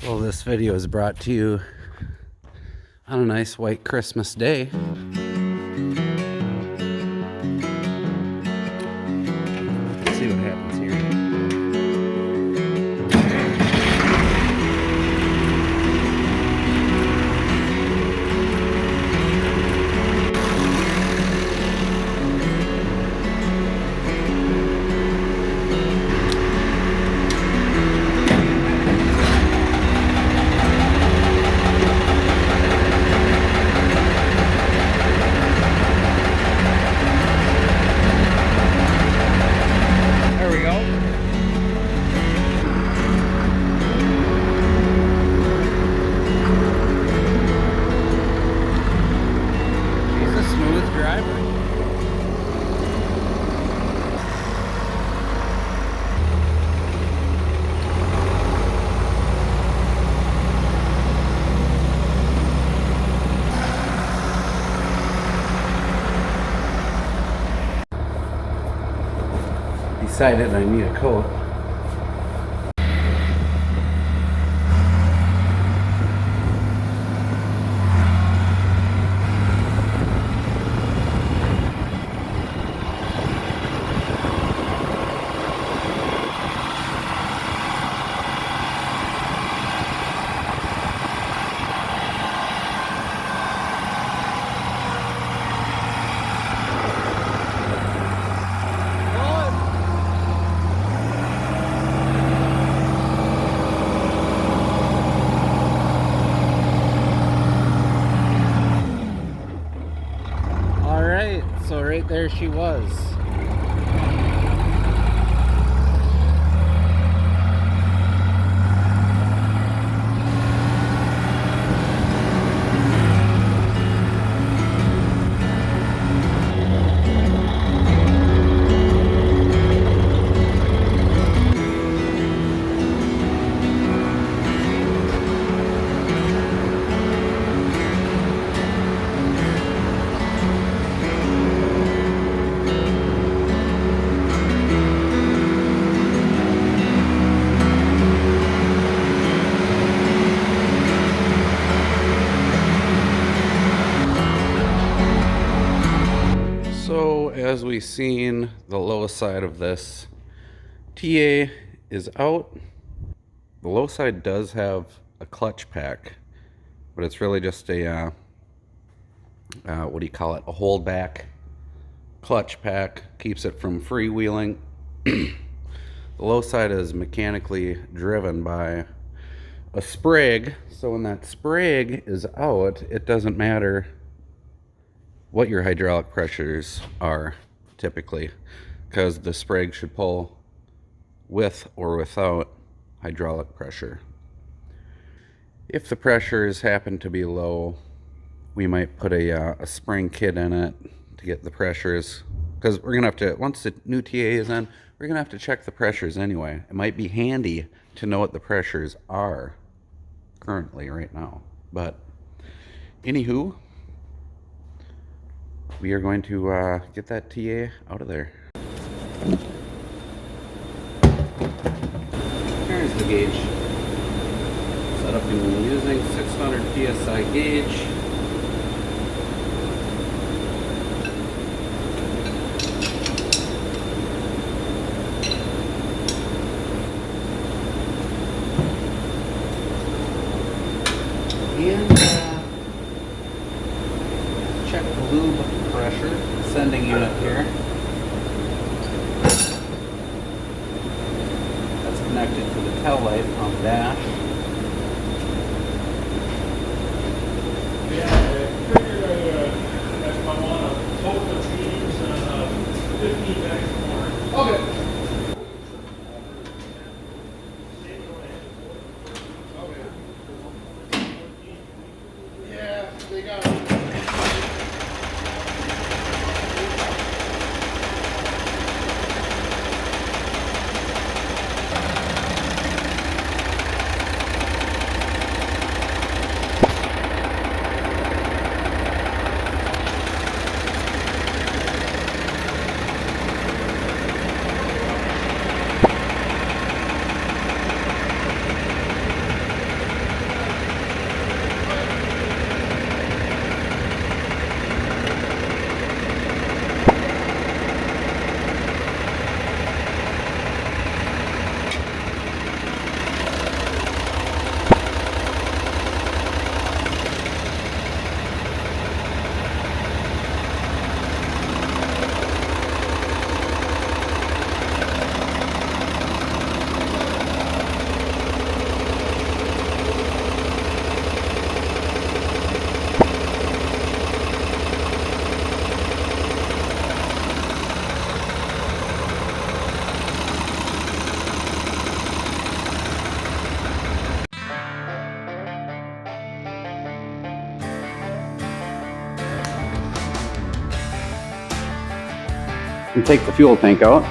Well, this video is brought to you on a nice white Christmas day. Let's see what happens here. There we go. He's a smooth driver. Decided I need a coat. Alright, so right there she was. So as we've seen, the low side of this TA is out. The low side does have a clutch pack, but it's really just a what do you call it, a hold back clutch pack. Keeps it from freewheeling. The low side is mechanically driven by a sprig, so when that sprig is out, it doesn't matter what your hydraulic pressures are typically, because the sprig should pull with or without hydraulic pressure. If the pressures happen to be low, we might put a spring kit in it to get the pressures, because we're gonna have to, once the new TA is in, we're gonna have to check the pressures anyway. It might be handy to know what the pressures are currently right now. But anywho, we are going to get that TA out of there. Here's the gauge. Set up and using 600 PSI gauge. And check the lube pressure, sending unit here. That's connected to the tail light on the dash. Yeah, I figured I want to total the teams and 15 bags more. Okay. Yeah, they got it. and take the fuel tank out.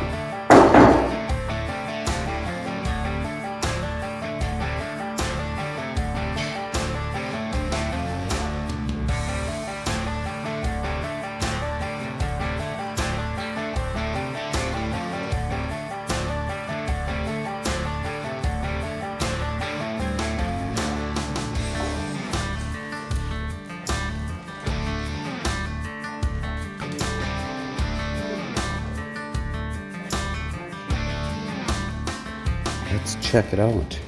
Let's check it out.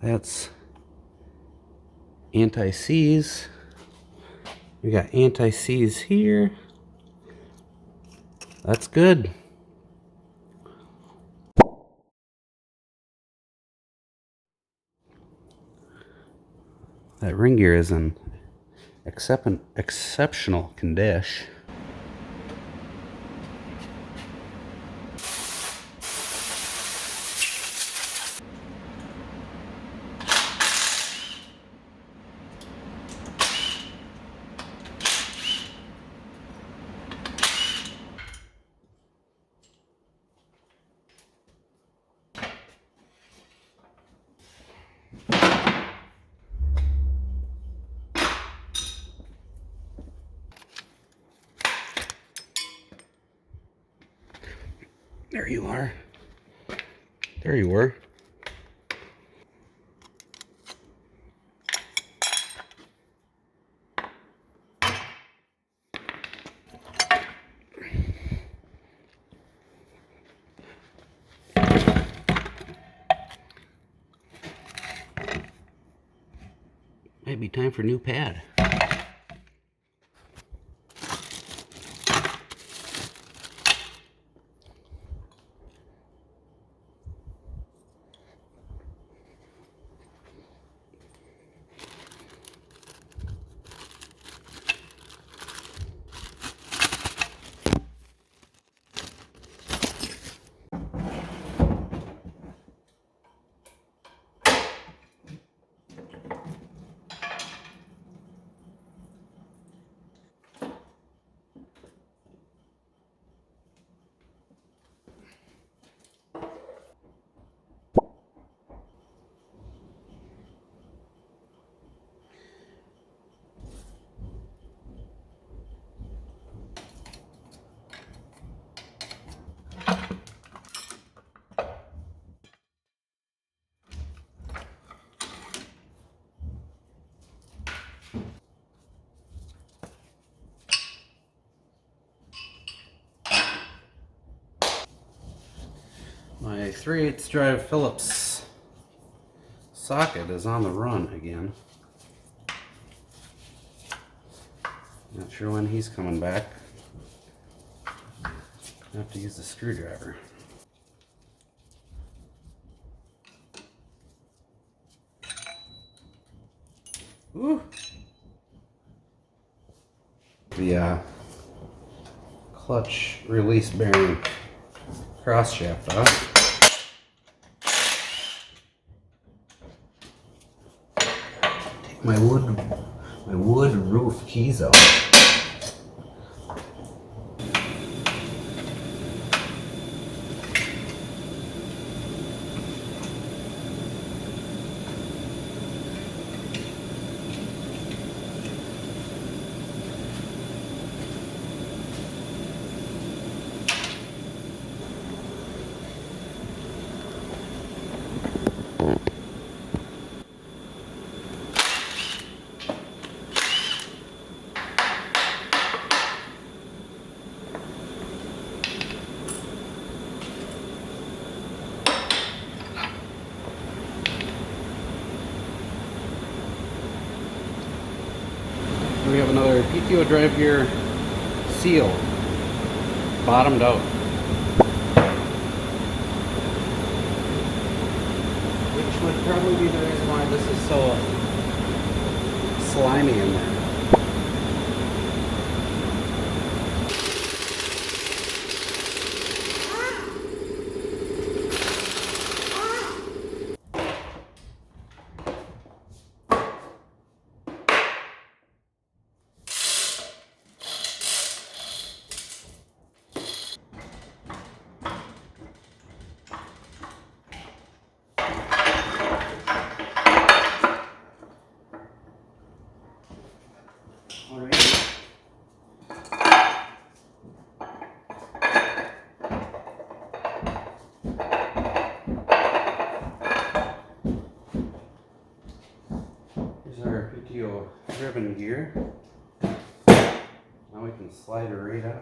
That's anti-seize. We got anti-seize here. That's good. That ring gear is in exceptional condition. There you are. There you were. Might be time for a new pad. My 3/8 drive Phillips socket is on the run again. Not sure when he's coming back. I have to use the screwdriver. Ooh. The clutch release bearing cross shaft off. Take my wood roof keys out. We have another PTO drive gear seal, bottomed out. Which would probably be the reason why this is so slimy in there. tripping gear. Now we can slide it right out.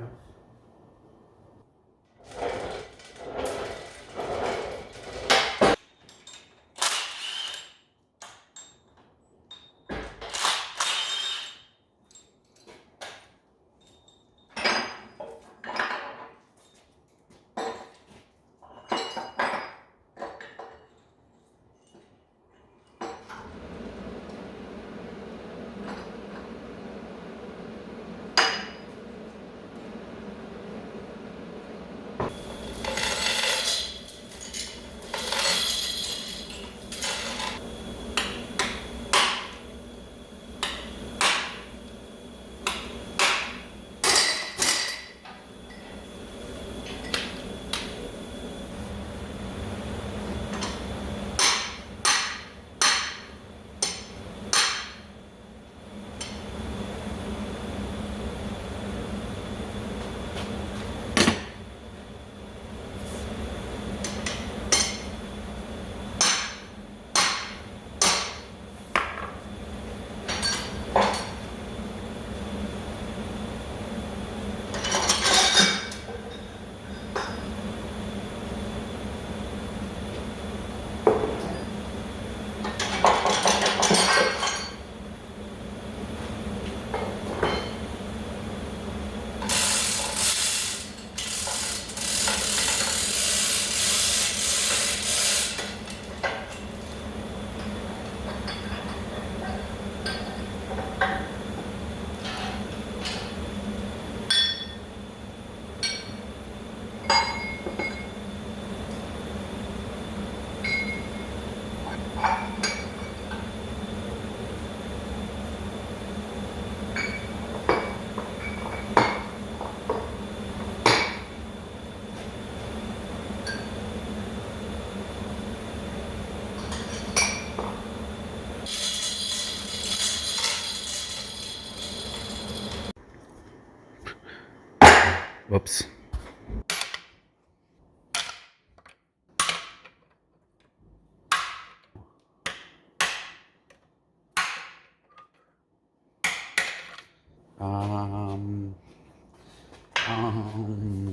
Whoops.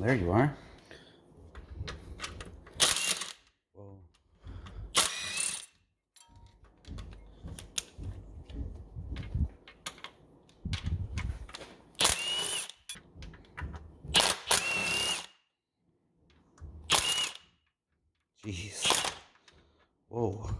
There you are. Whoa. Jeez. Whoa.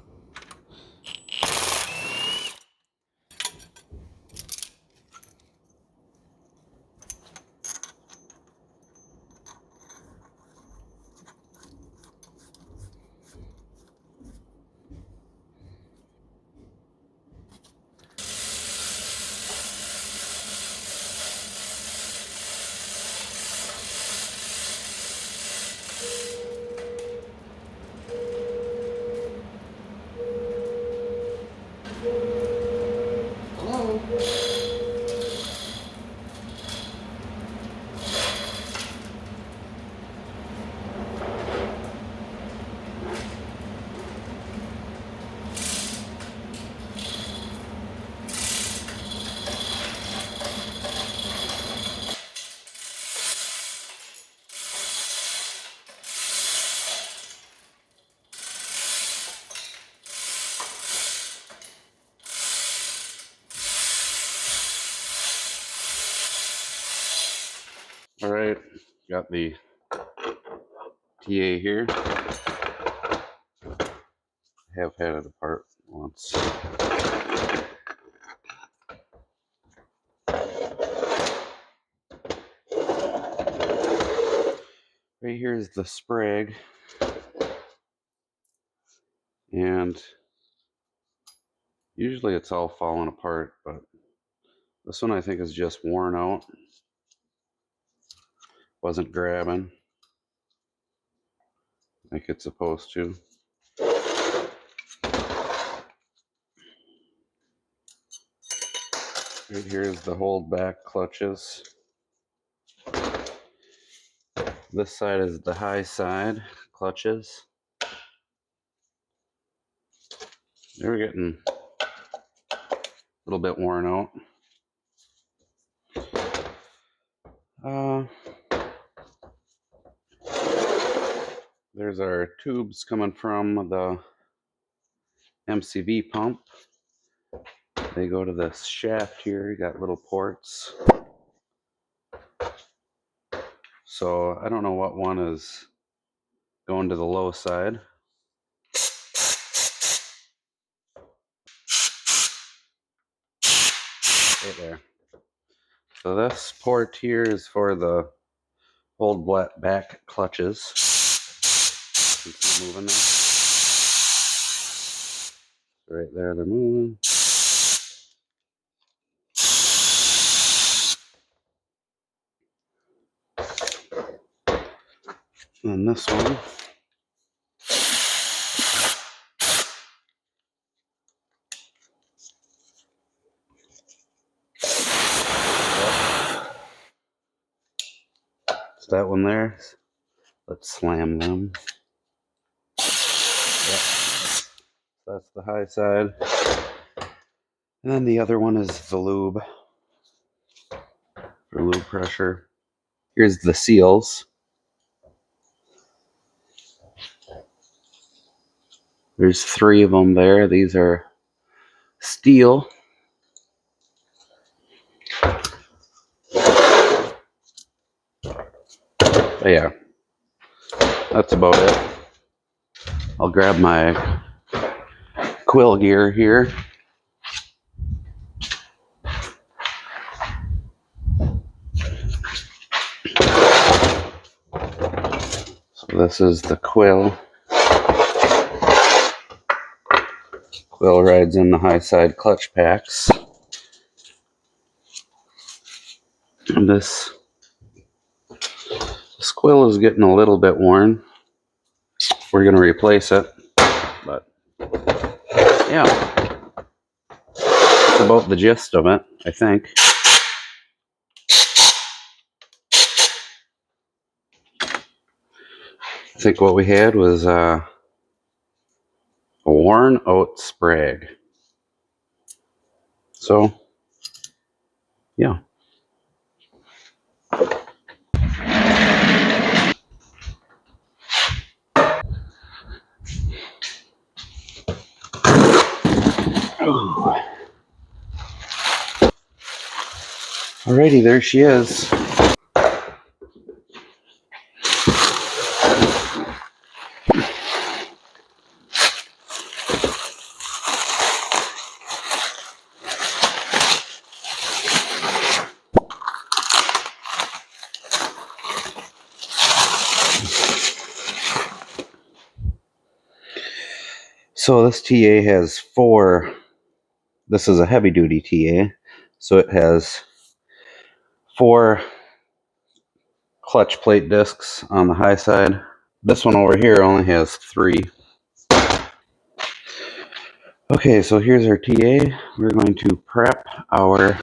Hello? All right, got the TA here. Have had it apart once. Right here is the sprig, and usually it's all falling apart, but this one I think is just worn out. Wasn't grabbing like it's supposed to. Right here is the hold back clutches. This side is the high side clutches. They were getting a little bit worn out. There's our tubes coming from the MCV pump. They go to this shaft here. You got little ports. So I don't know what one is going to the low side. Right there. So this port here is for the old back clutches. You can see moving there. Right there, they're moving. And this one. It's that one there. Let's slam them. Yep. That's the high side. And then the other one is the lube for lube pressure. Here's the seals. There's 3 of them there. These are steel. But yeah, that's about it. I'll grab my quill gear here. So this is the quill. Quill rides in the high side clutch packs. And this quill is getting a little bit worn. We're going to replace it. But yeah, that's about the gist of it, I think. I think what we had was a worn out sprag. So, yeah. Alrighty, there she is. So this TA has 4, this is a heavy duty TA, so it has 4 clutch plate discs on the high side. This one over here only has 3. Okay, so here's our TA. We're going to prep our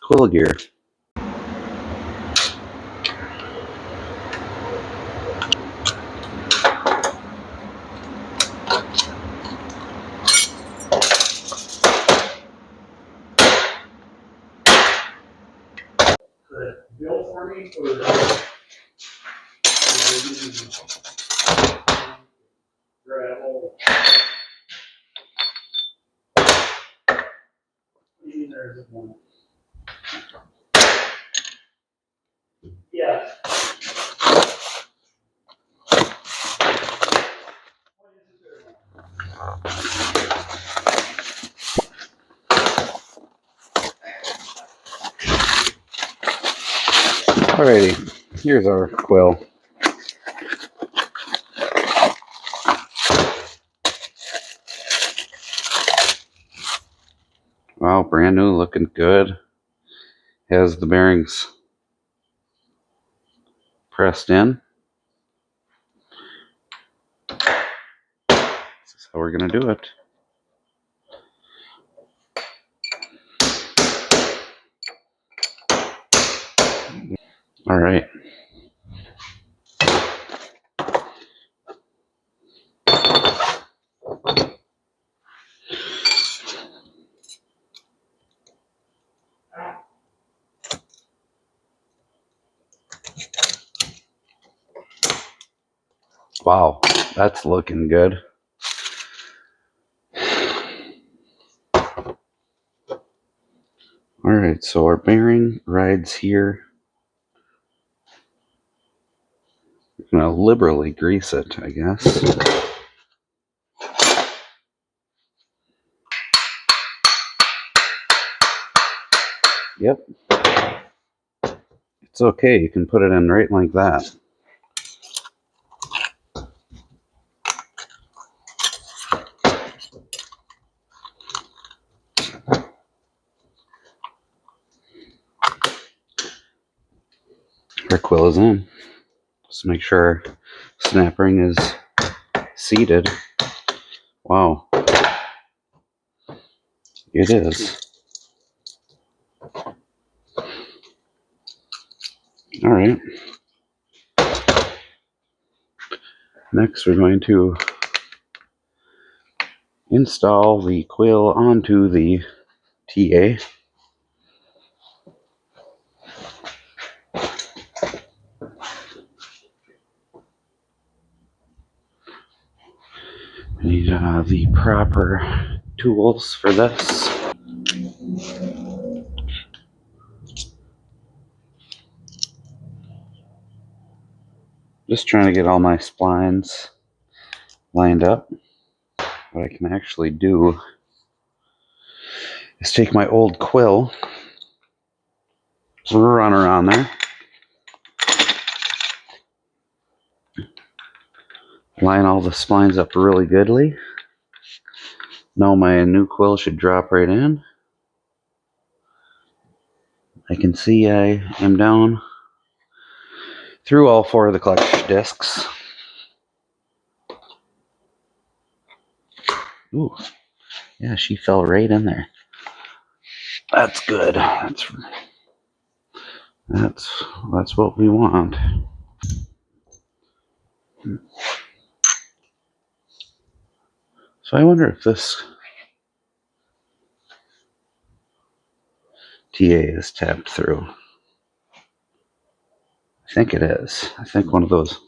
quill gear. Bill for me, or gravel? There's one. Yes. Alrighty, here's our quill. Wow, brand new, looking good. Has the bearings pressed in. This is how we're going to do it. All right. Wow, that's looking good. All right, so our bearing rides here. I'm gonna liberally grease it, I guess. Yep. It's okay, you can put it in right like that. Our quill is in. Just make sure our snap ring is seated. Wow. It is. All right. Next, we're going to install the quill onto the TA. We need the proper tools for this. Just trying to get all my splines lined up. What I can actually do is take my old quill, run around there, line all the splines up really goodly. Now my new quill should drop right in. I can see I am down through all 4 of the clutch discs. Ooh, yeah, she fell right in there. That's good. That's what we want. So I wonder if this TA is tapped through. I think it is. I think one of those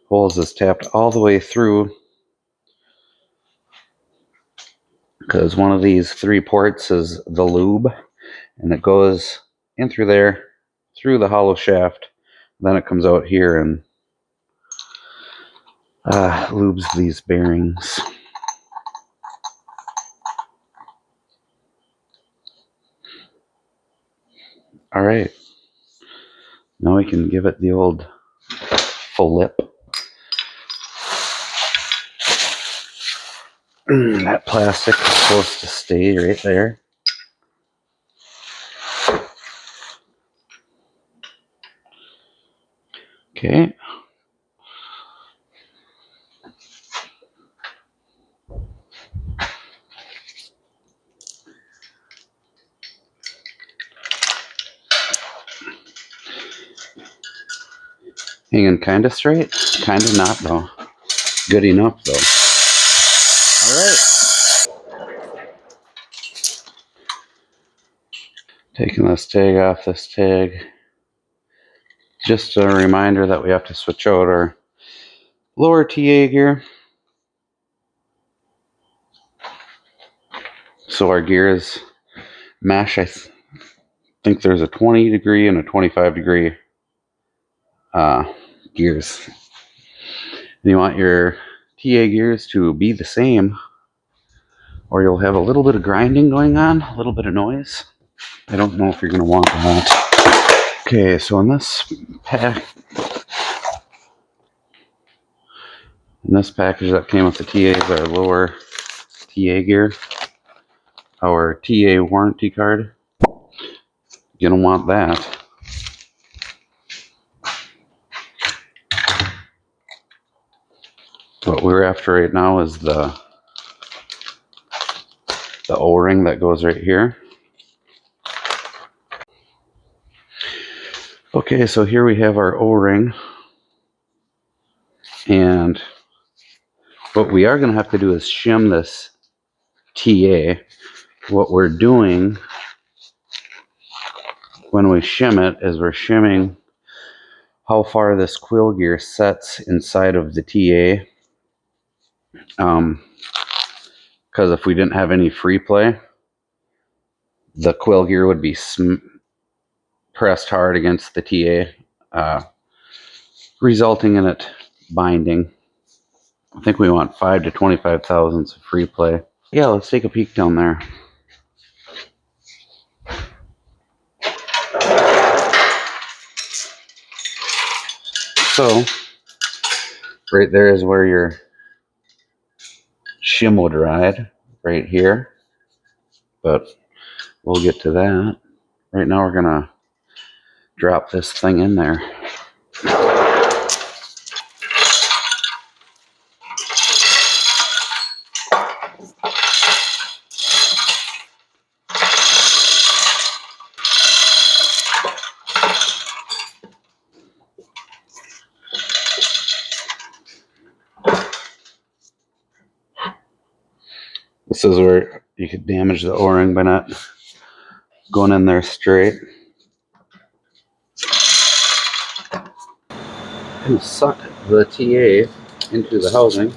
holes is tapped all the way through, because one of these 3 ports is the lube, and it goes in through there, through the hollow shaft, then it comes out here and lubes these bearings. All right, now we can give it the old flip. That plastic is supposed to stay right there. Okay. Hanging kind of straight, kind of not though. Good enough though. All right. Taking this tag off this tag. Just a reminder that we have to switch out our lower TA gear, so our gears mesh. I think there's a 20 degree and a 25 degree gears. And you want your TA gears to be the same, or you'll have a little bit of grinding going on, a little bit of noise. I don't know if you're going to want that. Okay, so in this package that came with the TA is our lower TA gear, our TA warranty card. You're going to want that. What we're after right now is the O-ring that goes right here. Okay, so here we have our O-ring, and what we are going to have to do is shim this TA. What we're doing when we shim it is we're shimming how far this quill gear sets inside of the TA. Because if we didn't have any free play, the quill gear would be pressed hard against the TA, resulting in it binding. I think we want 5 to 25 thousandths of free play. Yeah, let's take a peek down there. So, right there is where your shim would ride, right here. But we'll get to that. Right now we're gonna drop this thing in there. This is where you could damage the O-ring by not going in there straight. And suck the TA into the housing.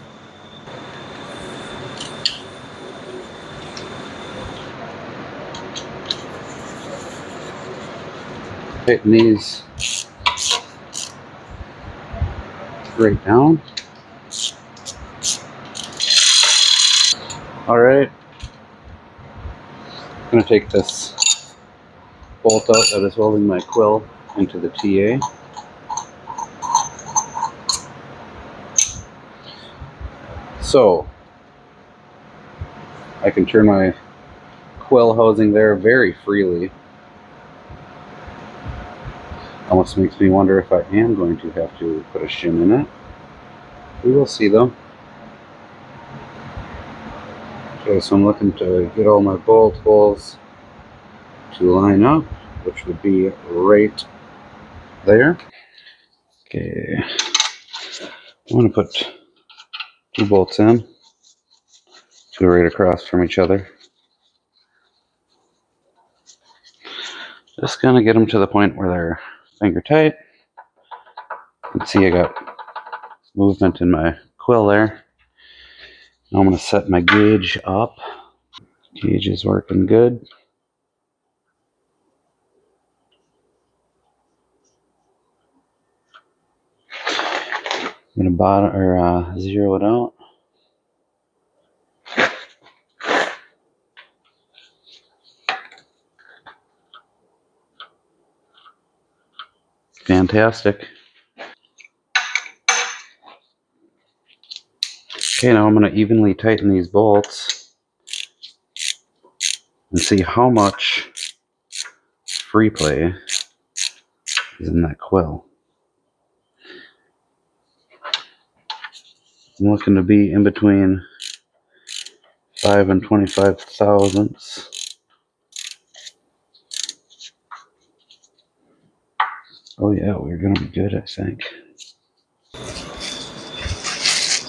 Tighten these right down. Alright. I'm going to take this bolt out that is holding my quill into the TA. So, I can turn my quill housing there very freely. Almost makes me wonder if I am going to have to put a shim in it. We will see though. Okay, so I'm looking to get all my bolt holes to line up, which would be right there. Okay, I'm going to put 2 bolts in, 2 right across from each other. Just going to get them to the point where they're finger tight. You can see I got movement in my quill there. Now I'm going to set my gauge up. Gauge is working good. I'm going to zero it out. Fantastic. Okay, now I'm going to evenly tighten these bolts and see how much free play is in that quill. I'm looking to be in between 5 and 25 thousandths. Oh yeah, we're going to be good, I think.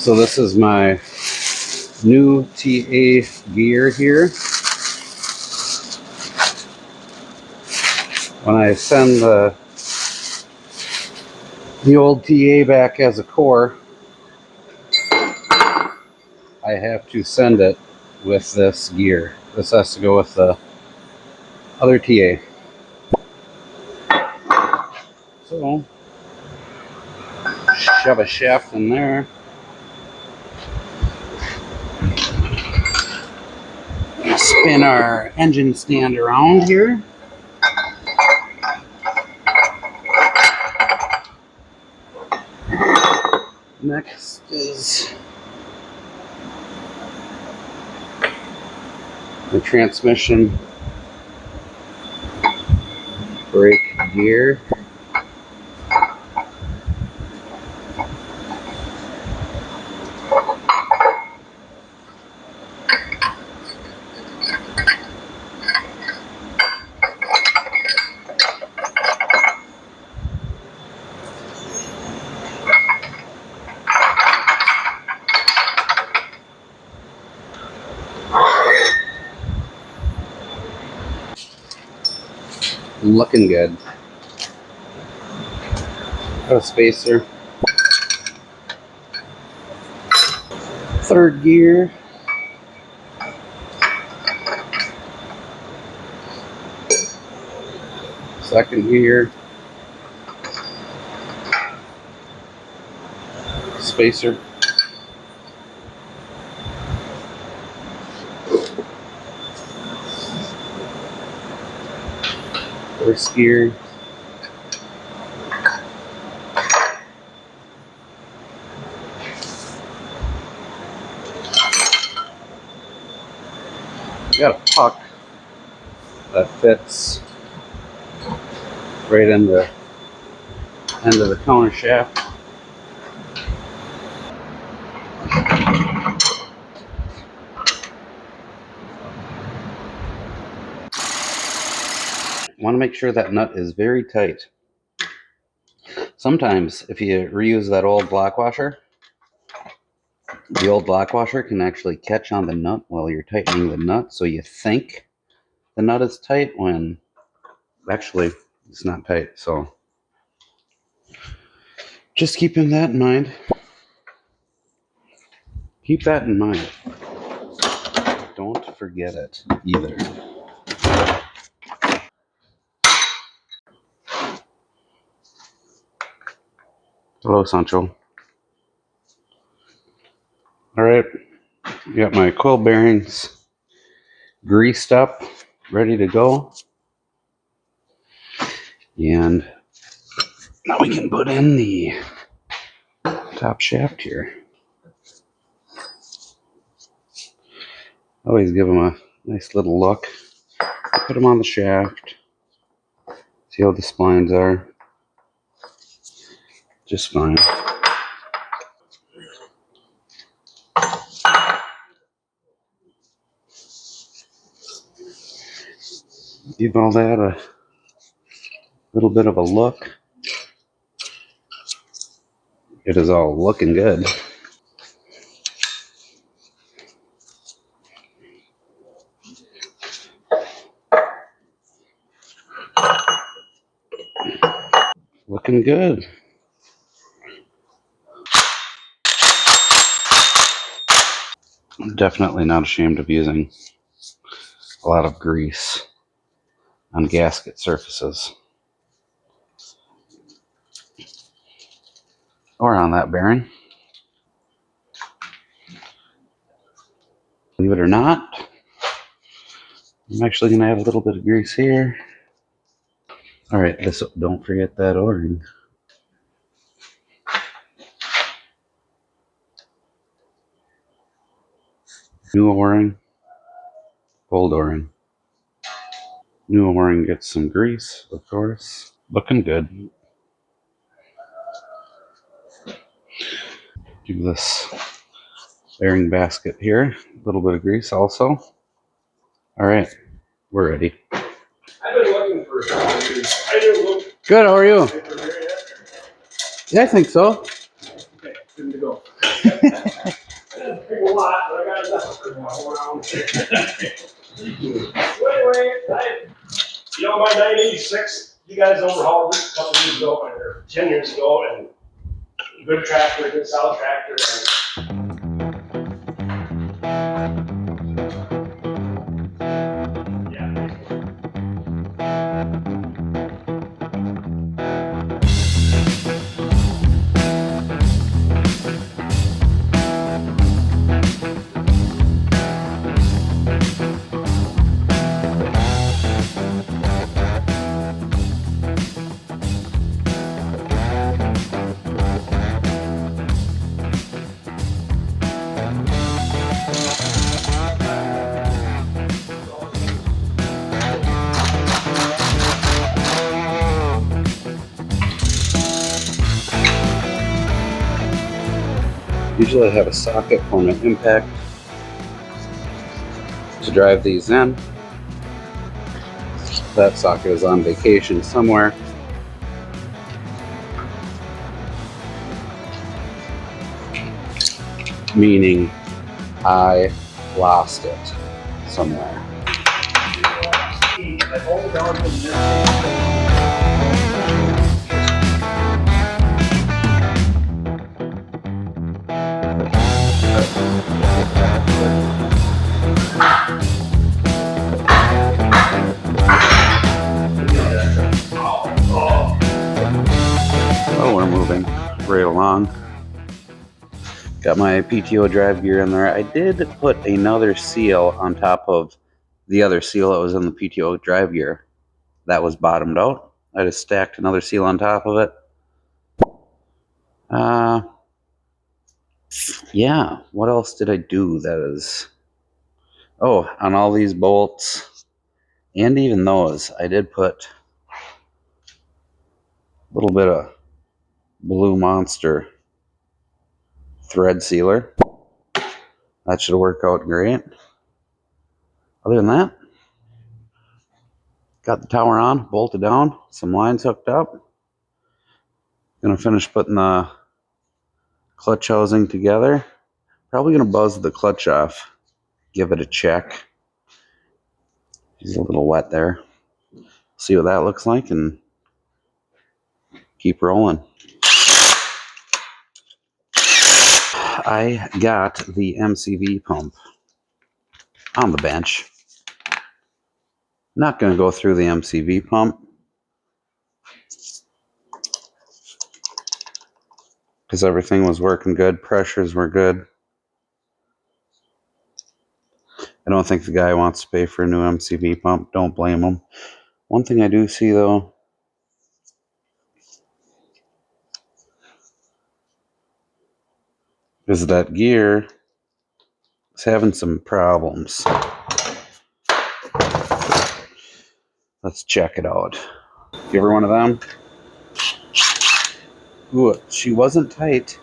So this is my new TA gear here. When I send the old TA back as a core, I have to send it with this gear. This has to go with the other TA. So, shove a shaft in there. Spin our engine stand around here. Next is the transmission brake gear. Looking good. Got a spacer. Third gear. Second gear. Spacer. First gear. Got a puck that fits right in the end of the counter shaft. Want to make sure that nut is very tight. Sometimes if you reuse that old block washer, the old block washer can actually catch on the nut while you're tightening the nut, so you think the nut is tight when actually it's not tight. So just keeping that in mind. Keep that in mind. Don't forget it either. Hello, Sancho. All right, got my coil bearings greased up, ready to go. And now we can put in the top shaft here. Always give them a nice little look. Put them on the shaft. See how the splines are. Just fine. Give all that a little bit of a look. It is all looking good. Looking good. I'm definitely not ashamed of using a lot of grease on gasket surfaces. Or on that bearing. Believe it or not, I'm actually going to add a little bit of grease here. All right, don't forget that O-ring. New O-ring, old O-ring. New O-ring gets some grease, of course. Looking good. Do this bearing basket here. A little bit of grease also. All right, we're ready. I've been looking for something. I didn't look. Good, how are you? Yeah, I think so. Okay, good to go. I didn't pick a lot, but I got enough for one around. So anyway, my 986, you guys overhauled this a couple years ago, or 10 years ago, and good tractor, good solid tractor. And yeah. Usually I have a socket for my impact to drive these in. That socket is on vacation somewhere. Meaning I lost it somewhere. along. Got my PTO drive gear in there. I did put another seal on top of the other seal that was in the PTO drive gear. That was bottomed out. I just stacked another seal on top of it. Yeah, what else did I do that is... Oh, on all these bolts, and even those, I did put a little bit of Blue Monster thread sealer. That should work out great. Other than that, got the tower on, bolted down, some lines hooked up. Gonna finish putting the clutch housing together. Probably gonna buzz the clutch off, give it a check. It's a little wet there. See what that looks like and keep rolling. I got the MCV pump on the bench. Not going to go through the MCV pump because everything was working good. Pressures were good. I don't think the guy wants to pay for a new MCV pump. Don't blame him. One thing I do see though is that gear is having some problems. Let's check it out. Give her one of them. Ooh, she wasn't tight.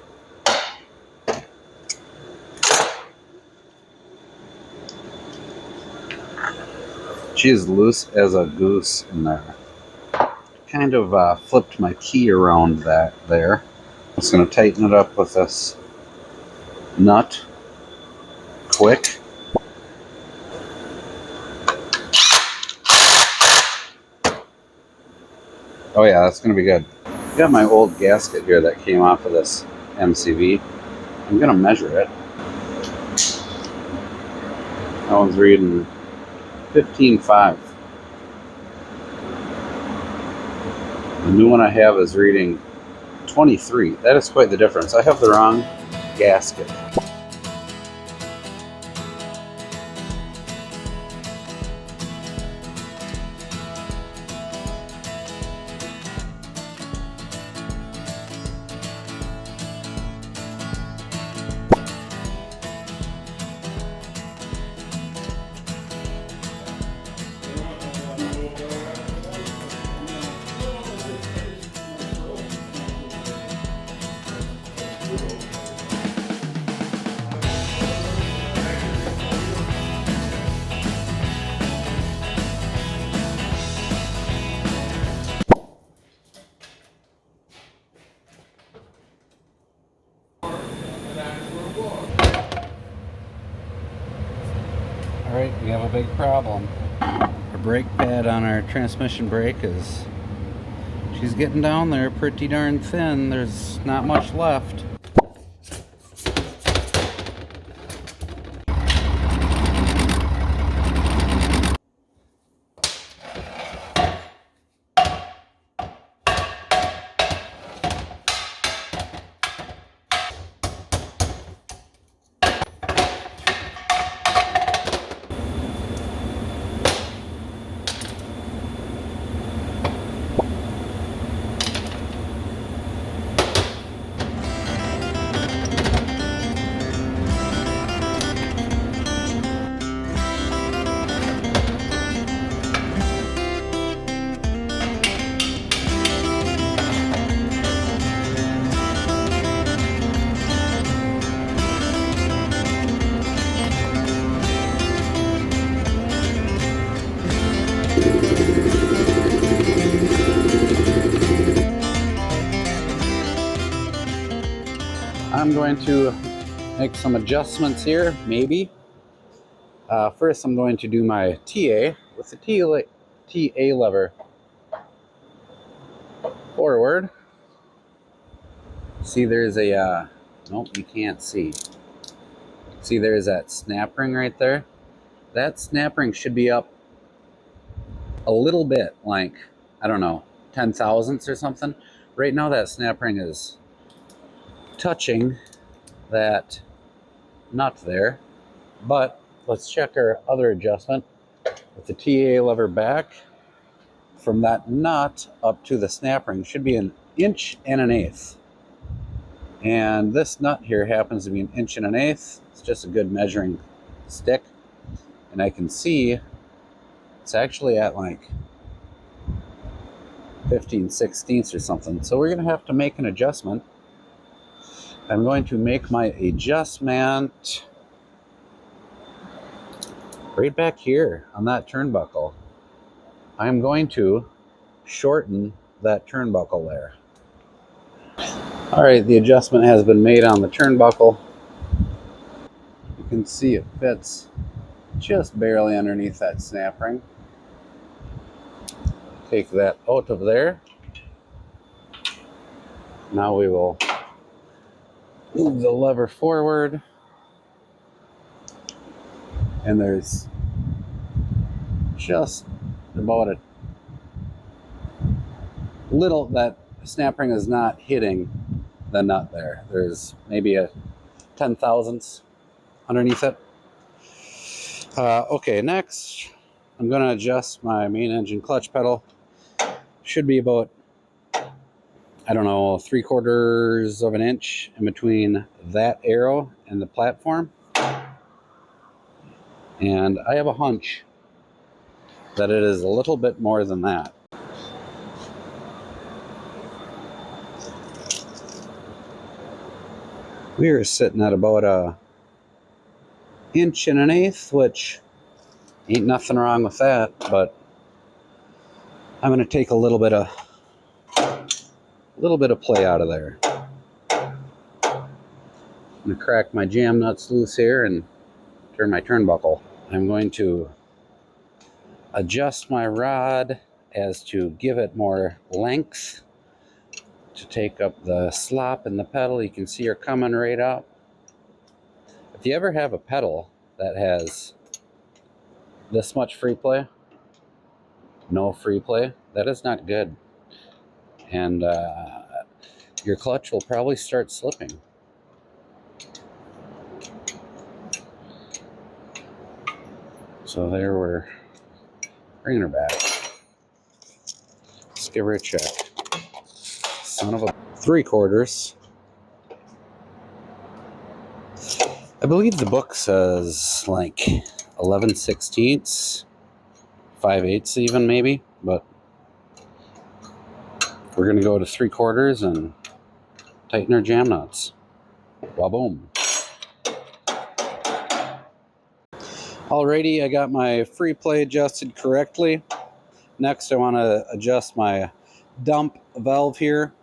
She is loose as a goose in there. Kind of flipped my key around that there. I'm just going to tighten it up with this nut quick. Oh yeah, that's going to be good. Got my old gasket here that came off of this MCV. I'm going to measure it. That one's reading 15.5. The new one I have is reading 23. That is quite the difference. I have the wrong gasket. Alright, we have a big problem. Our brake pad on our transmission brake is... she's getting down there pretty darn thin. There's not much left. I'm going to make some adjustments here, maybe. First, I'm going to do my TA with the TA lever forward. See, there's a, nope, you can't see. See, there's that snap ring right there. That snap ring should be up a little bit, like, I don't know, 10 thousandths or something. Right now, that snap ring is touching that nut there. But let's check our other adjustment. With the TA lever back, from that nut up to the snap ring should be 1 1/8 inches. And this nut here happens to be 1 1/8 inches. It's just a good measuring stick. And I can see it's actually at like 15/16 or something. So we're going to have to make an adjustment. I'm going to make my adjustment right back here on that turnbuckle. I'm going to shorten that turnbuckle there. All right, the adjustment has been made on the turnbuckle. You can see it fits just barely underneath that snap ring. Take that out of there. Now we will move the lever forward. And there's just about a little, that snap ring is not hitting the nut there. There's maybe a 10/1000th underneath it. Okay, next I'm going to adjust my main engine clutch pedal. Should be about, I don't know, 3/4 of an inch in between that arrow and the platform. And I have a hunch that it is a little bit more than that. We are sitting at about 1 1/8 inches, which ain't nothing wrong with that, but I'm going to take a little bit of play out of there. I'm going to crack my jam nuts loose here and turn my turnbuckle. I'm going to adjust my rod as to give it more length to take up the slop in the pedal. You can see her coming right up. If you ever have a pedal that has this much free play, no free play, that is not good. And your clutch will probably start slipping. So there, we're bringing her back. Let's give her a check. Son of a 3/4. I believe the book says like 11/16, 5/8 even maybe, but we're gonna go to 3/4 and tighten our jam nuts. Wa-boom. Alrighty, I got my free play adjusted correctly. Next, I want to adjust my dump valve here.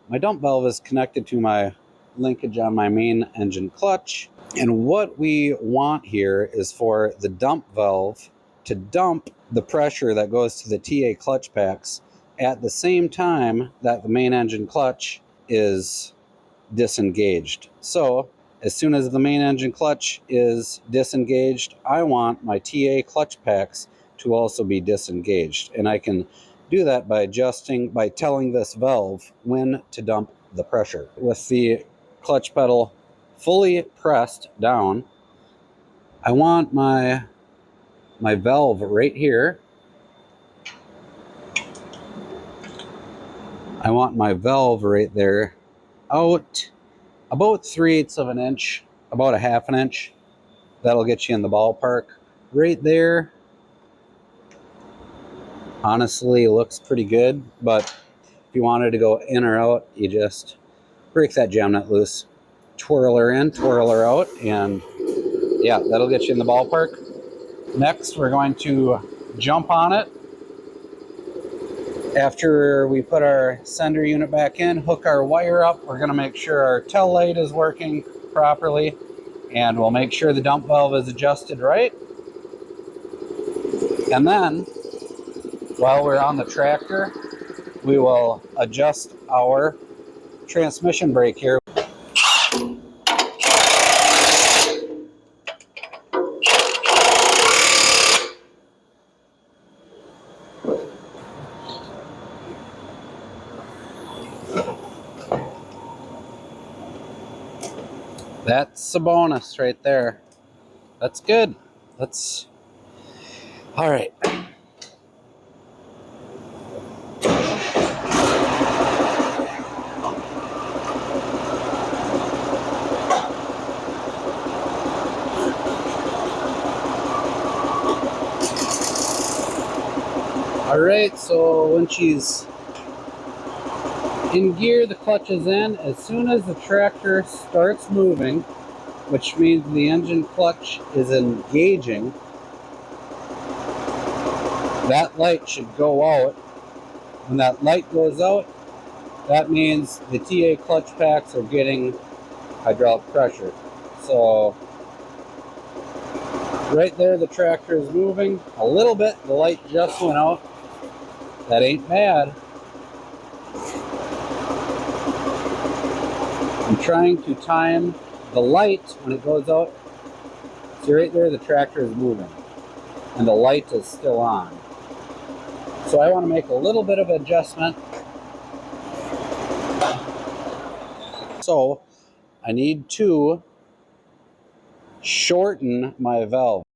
My dump valve is connected to my linkage on my main engine clutch. And what we want here is for the dump valve to dump the pressure that goes to the TA clutch packs at the same time that the main engine clutch is disengaged. So as soon as the main engine clutch is disengaged, I want my TA clutch packs to also be disengaged. And I can do that by telling this valve when to dump the pressure. With the clutch pedal fully pressed down, I want my valve right here. I want my valve right there out about 3/8 of an inch, about 1/2 inch. That'll get you in the ballpark. Right there, honestly, looks pretty good, but if you wanted to go in or out, you just break that jam nut loose, twirl her in, twirl her out, and yeah, that'll get you in the ballpark. Next, we're going to jump on it. After we put our sender unit back in, hook our wire up, we're going to make sure our tail light is working properly, and we'll make sure the dump valve is adjusted right. And then, while we're on the tractor, we will adjust our transmission brake here. That's a bonus right there. That's good. That's all right. All right, so when she's in gear, the clutch is in. As soon as the tractor starts moving, which means the engine clutch is engaging, that light should go out. When that light goes out, that means the TA clutch packs are getting hydraulic pressure. So right there, the tractor is moving a little bit. The light just went out. That ain't bad. I'm trying to time the light when it goes out. See right there, the tractor is moving and the light is still on. So I want to make a little bit of adjustment. So I need to shorten my valve.